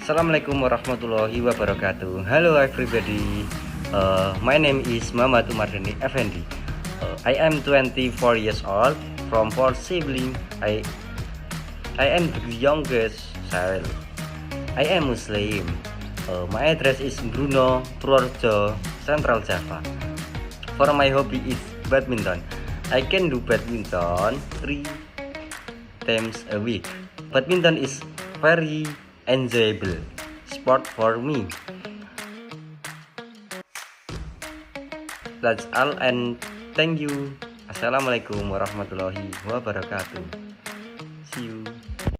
Assalamualaikum warahmatullahi wabarakatuh. Hello everybody. My name is Muhammad Umar Deni Effendi. I am 24 years old from four siblings. I am the youngest child. I am Muslim. My address is Bruno, Purworejo, Central Java. For my hobby is badminton. I can do badminton 3 times a week. Badminton is very enjoyable sport for me. That's all and thank you. Assalamualaikum warahmatullahi wabarakatuh. See you.